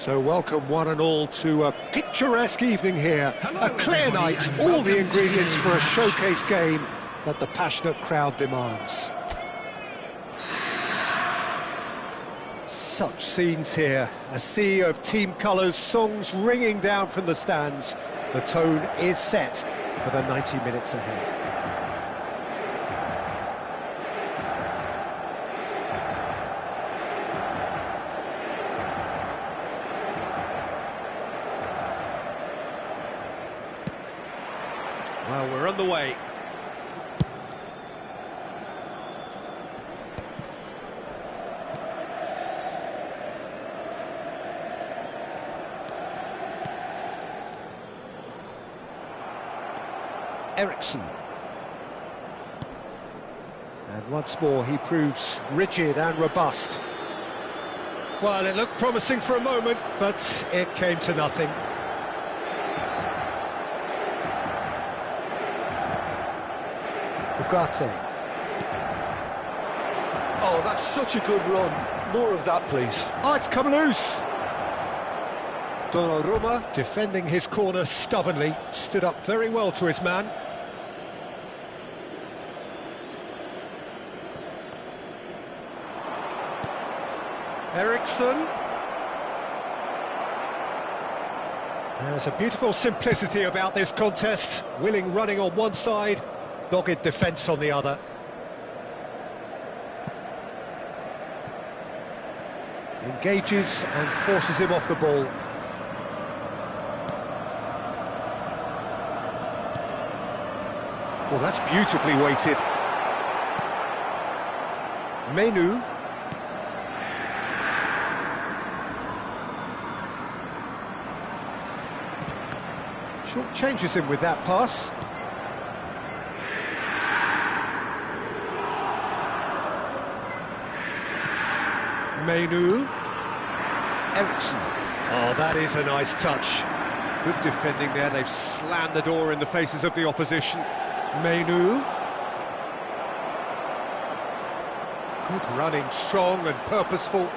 So welcome one and all to a picturesque evening here. A clear night, all the ingredients for a showcase game that the passionate crowd demands. Such scenes here, a sea of team colours, songs ringing down from the stands. The tone is set for the 90 minutes ahead. Well, we're on the way. Ericsson. And once more he proves rigid and robust. Well, it looked promising for a moment, but it came to nothing. Ugarte. Oh, that's such a good run. More of that, please. Oh, it's come loose. Donnarumma, defending his corner stubbornly, stood up very well to his man. Ericsson. There's a beautiful simplicity about this contest. Willing running on one side, dogged defence on the other. Engages and forces him off the ball. Well, that's beautifully weighted. Menu. Short changes him with that pass. Menu. Ericsson. Oh, that is a nice touch. Good defending there. They've slammed the door in the faces of the opposition. Menu. Good running, strong and purposeful.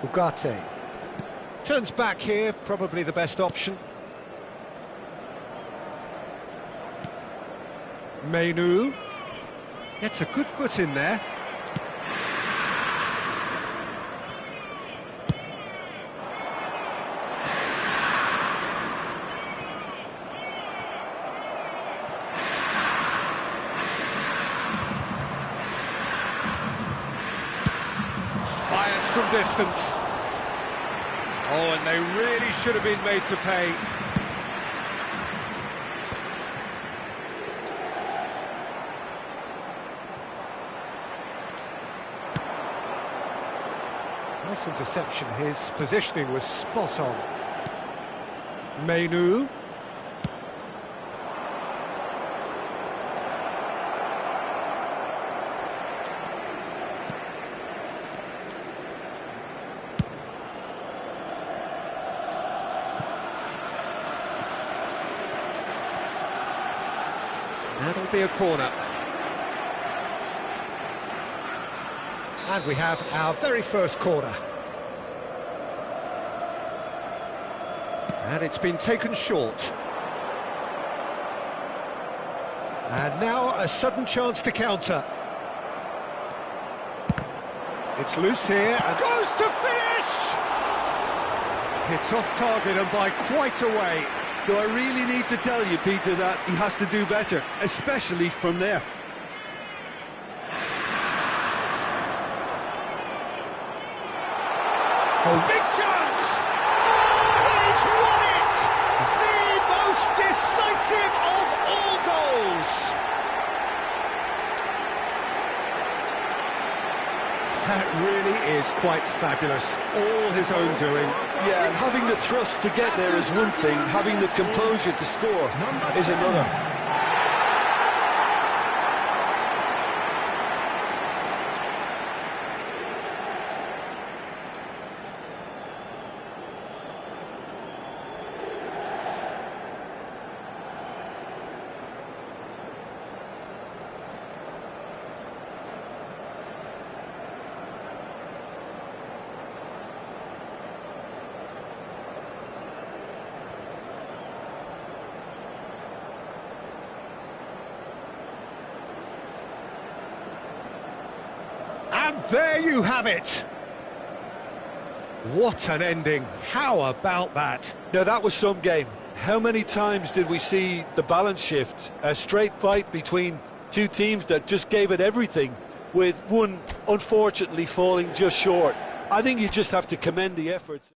Ugarte. Turns back here, probably the best option. Menu. Gets a good foot in there. Fires from distance. Oh, and they really should have been made to pay. Nice interception, his positioning was spot on. Menu. That'll be a corner. And we have our very first corner. And it's been taken short. And now a sudden chance to counter. It's loose here and goes to finish! It's off target and by quite a way. Do I really need to tell you, Peter, that he has to do better, especially from there? Oh, big chance! Oh, he's won it! The most decisive of all goals! That really is quite fabulous. All his own doing. Yeah, and having the thrust to get there is one thing, having the composure to score is another. And there you have it. What an ending. How about that? Now, that was some game. How many times did we see the balance shift? A straight fight between two teams that just gave it everything, with one unfortunately falling just short. I think you just have to commend the efforts.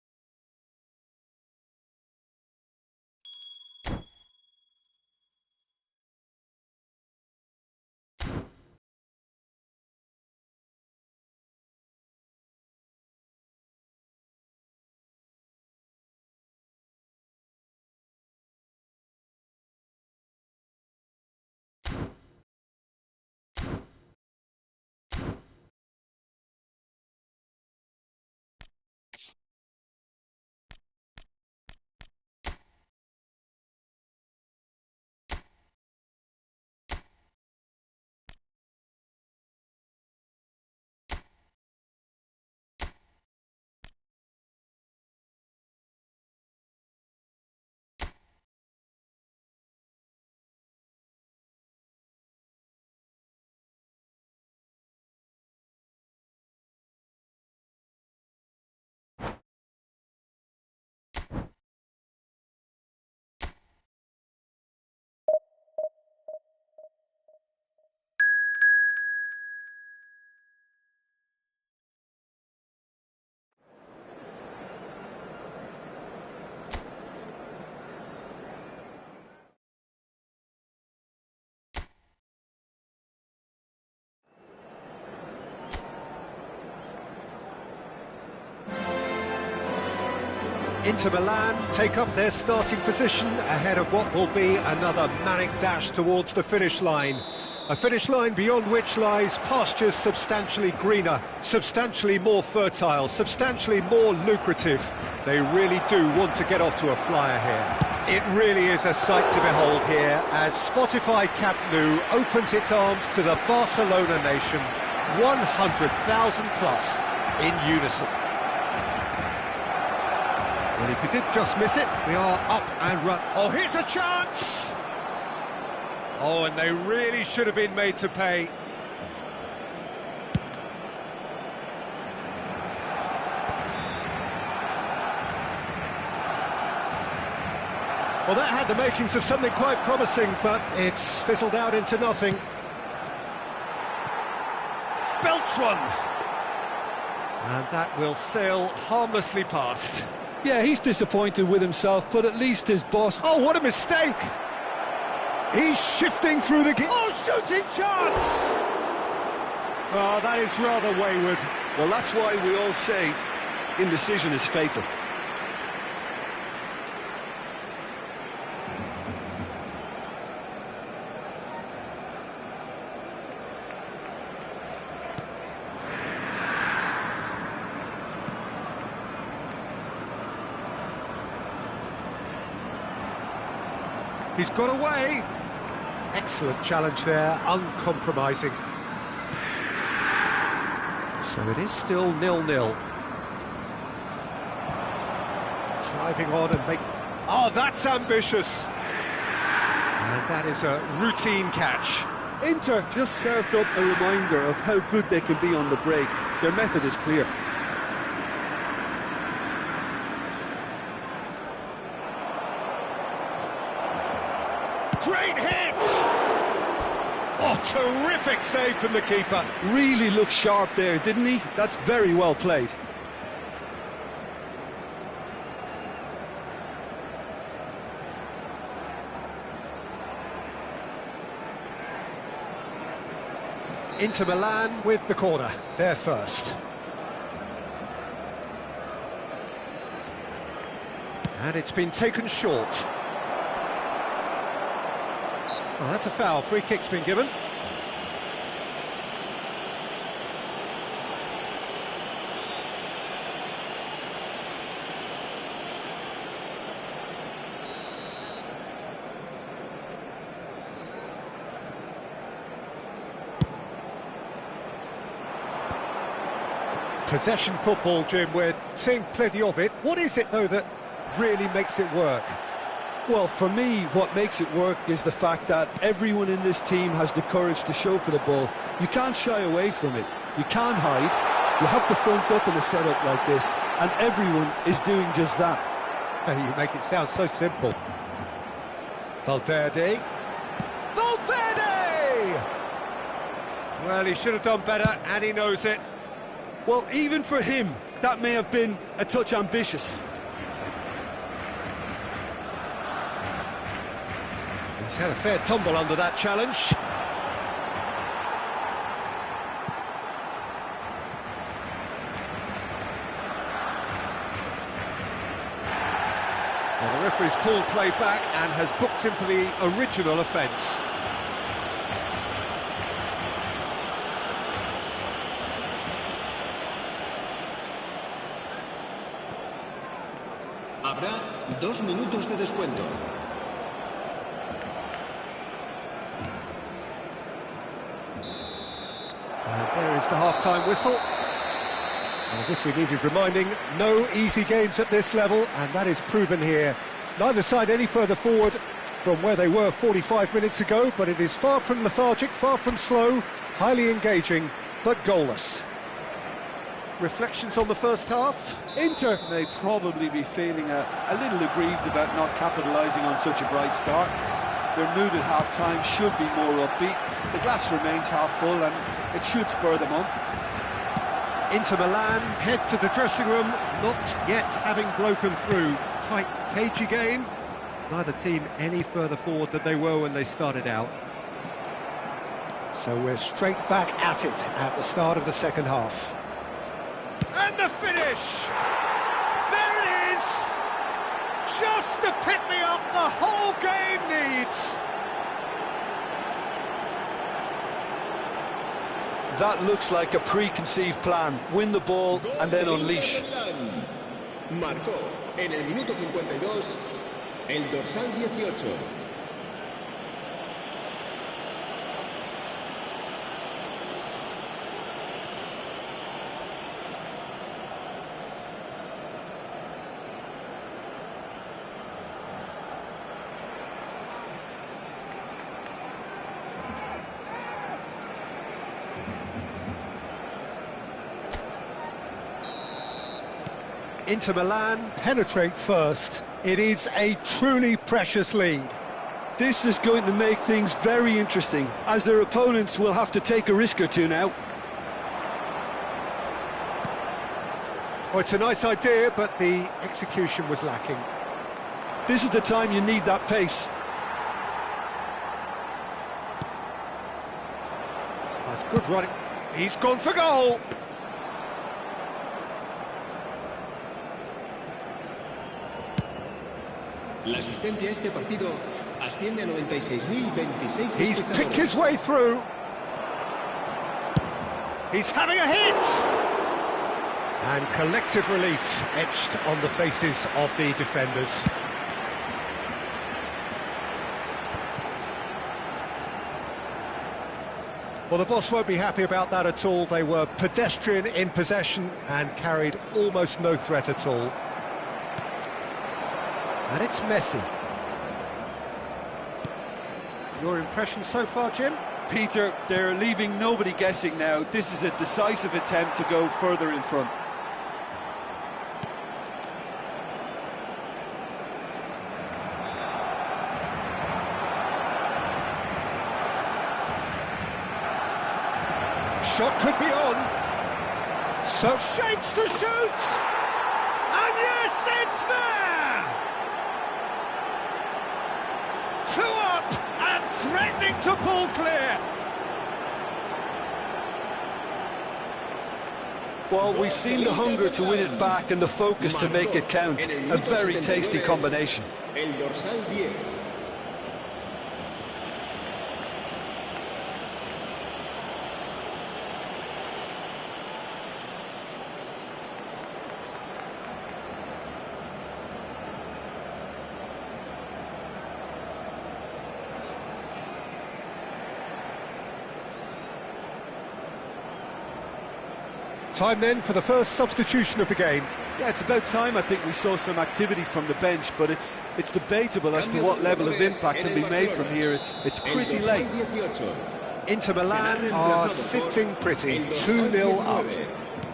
Inter Milan take up their starting position ahead of what will be another manic dash towards the finish line. A finish line beyond which lies pastures substantially greener, substantially more fertile, substantially more lucrative. They really do want to get off to a flyer here. It really is a sight to behold here as Spotify Camp Nou opens its arms to the Barcelona nation, 100,000 plus in unison. Well, if he did just miss it, we are up and run. Oh, here's a chance! Oh, and they really should have been made to pay. Well, that had the makings of something quite promising, but it's fizzled out into nothing. Belts one! And that will sail harmlessly past. Yeah, he's disappointed with himself, but at least his boss... Oh, what a mistake! He's shifting through the... Oh, shooting chance! Oh, that is rather wayward. Well, that's why we all say indecision is fatal. He's got away. Excellent challenge there, uncompromising. So it is still 0-0. Driving on and make... Oh, that's ambitious. And that is a routine catch. Inter just served up a reminder of how good they can be on the break. Their method is clear. Great hit! Oh, terrific save from the keeper. Really looked sharp there, didn't he? That's very well played. Inter Milan with the corner, they're first. And it's been taken short. Oh, that's a foul. Free kick's been given. Possession football, Jim, we're seeing plenty of it. What is it, though, that really makes it work? Well, for me, what makes it work is the fact that everyone in this team has the courage to show for the ball. You can't shy away from it. You can't hide. You have to front up in a setup like this, and everyone is doing just that. You make it sound so simple. Valverde! Valverde! Well, he should have done better, and he knows it. Well, even for him, that may have been a touch ambitious. He's had a fair tumble under that challenge. Well, the referee's pulled play back and has booked him for the original offence. Habrá 2 minutos de descuento. And there is the half-time whistle. As if we needed reminding, no easy games at this level, and that is proven here. Neither side any further forward from where they were 45 minutes ago, but it is far from lethargic, far from slow, highly engaging, but goalless. Reflections on the first half? Inter may probably be feeling a little aggrieved about not capitalising on such a bright start. Their mood at half-time should be more upbeat. The glass remains half full and it should spur them on. Inter Milan head to the dressing room, not yet having broken through. Tight, cagey game. Neither team any further forward than they were when they started out. So we're straight back at it at the start of the second half. And the finish! There it is! Just the pick-me-up the whole game needs! That looks like a preconceived plan. Win the ball and then unleash. Marcó en el minuto 52 el dorsal 18. Inter Milan penetrate first. It is a truly precious lead. This is going to make things very interesting, as their opponents will have to take a risk or two now. Well, it's a nice idea, but the execution was lacking. This is the time you need that pace. That's good running. He's gone for goal. La asistencia a este partido asciende a 96.026. He's picked his way through. He's having a hit! And collective relief etched on the faces of the defenders. Well, the boss won't be happy about that at all. They were pedestrian in possession and carried almost no threat at all. And it's Messi. Your impression so far, Jim? Peter, they're leaving nobody guessing now. This is a decisive attempt to go further in front. Shot could be on. So shapes to shoot! And yes, it's there! 2 up and threatening to pull clear. Well, we've seen the hunger to win it back and the focus to make it count. A very tasty combination. El dorsal 10. Time then for the first substitution of the game. Yeah, it's about time I think we saw some activity from the bench, but it's debatable as to what level of impact can be made from here. It's pretty late. Inter Milan are sitting pretty, 2-0 up.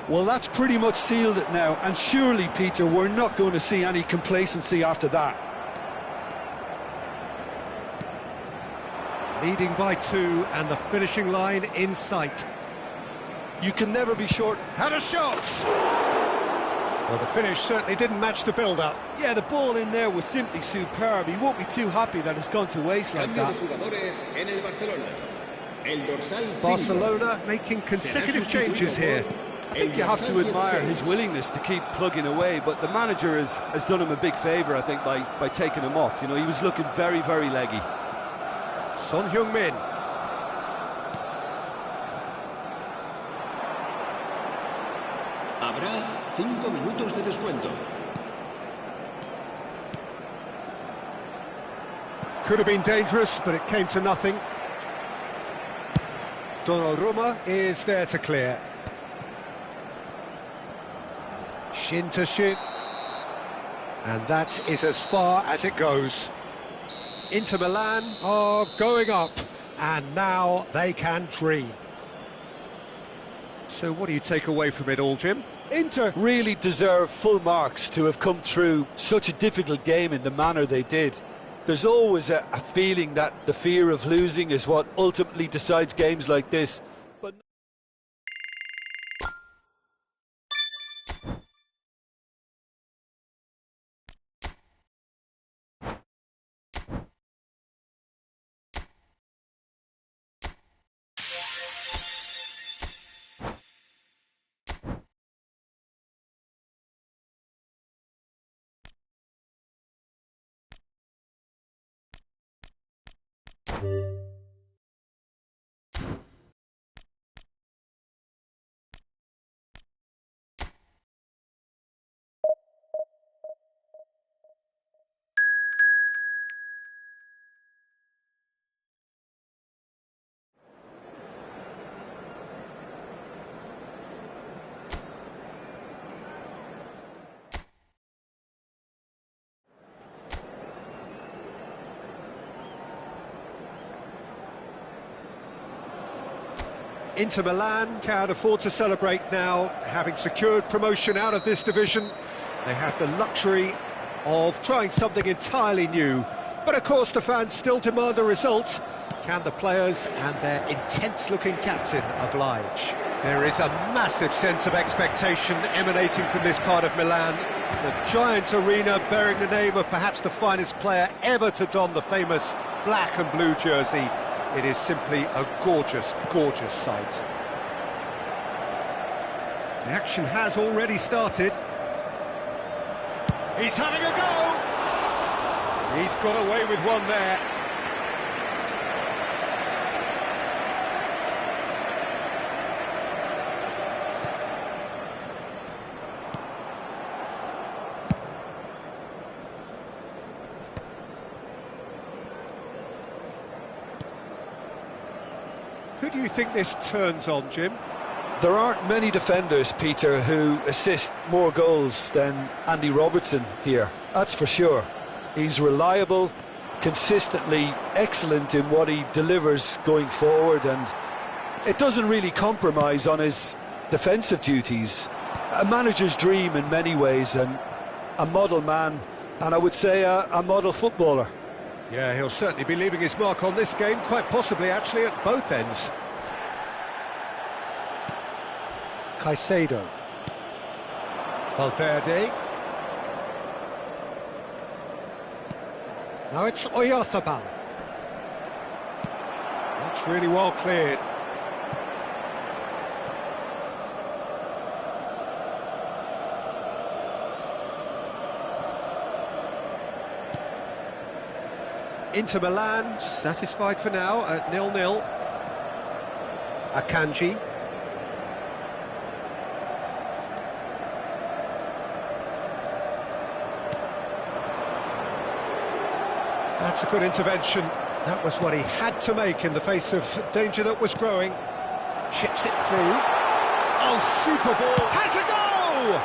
Well, that's pretty much sealed it now, and surely, Peter, we're not going to see any complacency after that. Leading by 2 and the finishing line in sight. You can never be short. Had a shot! Well, the finish certainly didn't match the build-up. Yeah, the ball in there was simply superb. He won't be too happy that it's gone to waste like that. Barcelona making consecutive changes here. I think you have to admire his willingness to keep plugging away, but the manager has done him a big favour, I think, by taking him off. You know, he was looking very, very leggy. Son Heung-min. Habrá 5 minutos de descuento. Could have been dangerous, but it came to nothing. Donnarumma is there to clear. Shin to shin. And that is as far as it goes. Inter Milan are going up, and now they can dream. So what do you take away from it all, Jim? Inter really deserve full marks to have come through such a difficult game in the manner they did. There's always a feeling that the fear of losing is what ultimately decides games like this. But Inter Milan can afford to celebrate now, having secured promotion out of this division. They have the luxury of trying something entirely new. But of course the fans still demand the results. Can the players and their intense-looking captain oblige? There is a massive sense of expectation emanating from this part of Milan. The giant arena bearing the name of perhaps the finest player ever to don the famous black and blue jersey. It is simply a gorgeous, gorgeous sight. The action has already started. He's having a go! He's got away with one there. Who do you think this turns on, Jim? there aren't many defenders, Peter, who assist more goals than Andy Robertson here, that's for sure. He's reliable, consistently excellent in what he delivers going forward, and it doesn't really compromise on his defensive duties. A manager's dream in many ways, and a model man, and I would say a model footballer. Yeah, he'll certainly be leaving his mark on this game, quite possibly actually at both ends. Caicedo. Valverde. Now it's Oyarzabal. That's really well cleared. Inter Milan satisfied for now at 0-0. Akanji. That's a good intervention. That was what he had to make in the face of danger that was growing. Chips it through. Oh, super ball. Has a go!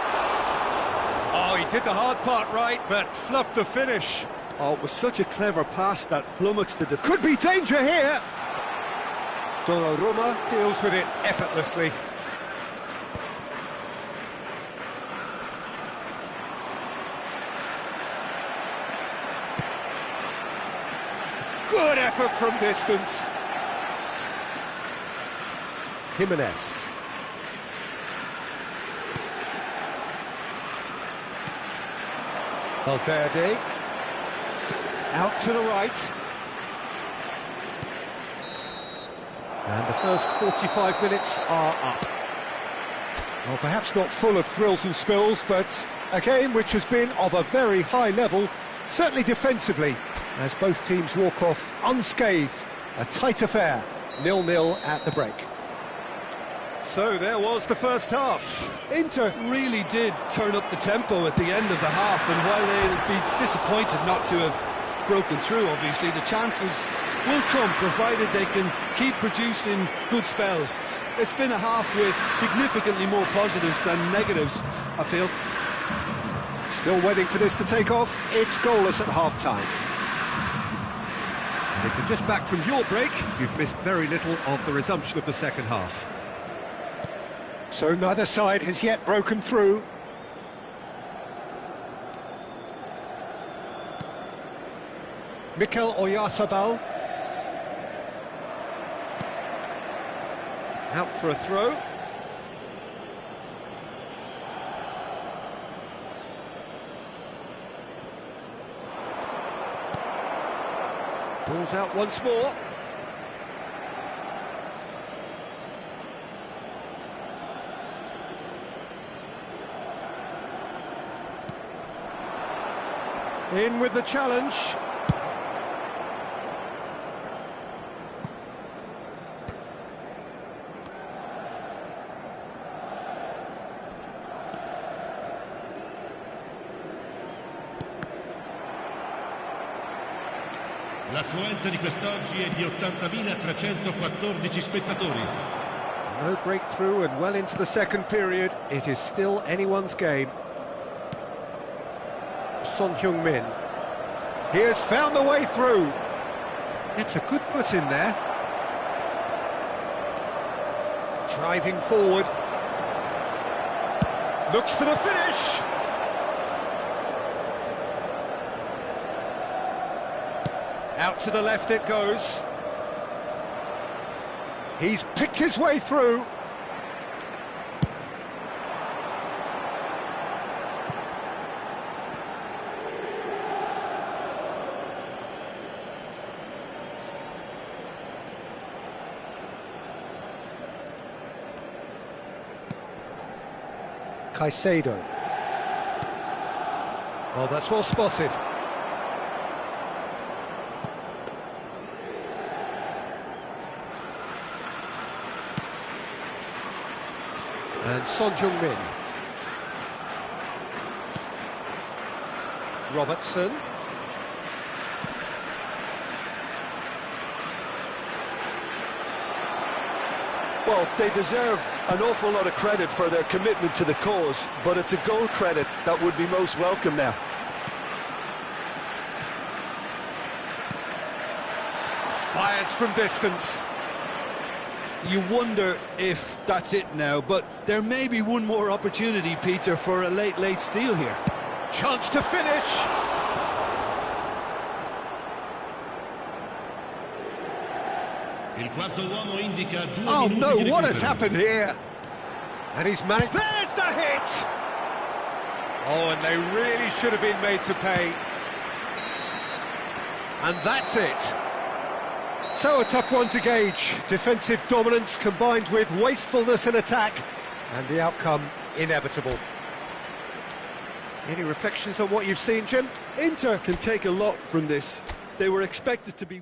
Oh, he did the hard part right, but fluffed the finish. Oh, it was such a clever pass that flummoxed the defence. Could be danger here. Donnarumma deals with it effortlessly. Good effort from distance. Jimenez. Valverde. Out to the right. And the first 45 minutes are up. Well, perhaps not full of thrills and spills, but a game which has been of a very high level, certainly defensively, as both teams walk off unscathed. A tight affair, 0-0 at the break. So there was the first half. Inter really did turn up the tempo at the end of the half, and while they'll be disappointed not to have broken through, obviously, the chances will come, provided they can keep producing good spells. It's been a half with significantly more positives than negatives, I feel. Still waiting for this to take off. It's goalless at half-time. And if you're just back from your break, you've missed very little of the resumption of the second half. So neither side has yet broken through. Mikel Oyarzabal. Out for a throw. Ball's out once more. In with the challenge. L'affluenza di quest'oggi è di 80.314 spettatori. No breakthrough and well into the second period. It is still anyone's game. Son Heung-min. He has found the way through. It's a good foot in there. Driving forward. Looks for the finish. Out to the left it goes. He's picked his way through. Caicedo. Well, that's well spotted. And Son Heung-min. Robertson. Well, they deserve an awful lot of credit for their commitment to the cause, but it's a goal credit that would be most welcome now. Fires from distance. You wonder if that's it now, but there may be one more opportunity, Peter, for a late steal here. Chance to finish. Il quarto uomo indica 2 Oh minuti no, di what has recupero. happened here? And he's managed. There's the hit! Oh, and they really should have been made to pay. And that's it. So a tough one to gauge. Defensive dominance combined with wastefulness in attack, and the outcome inevitable. Any reflections on what you've seen, Jim? Inter can take a lot from this. They were expected to be...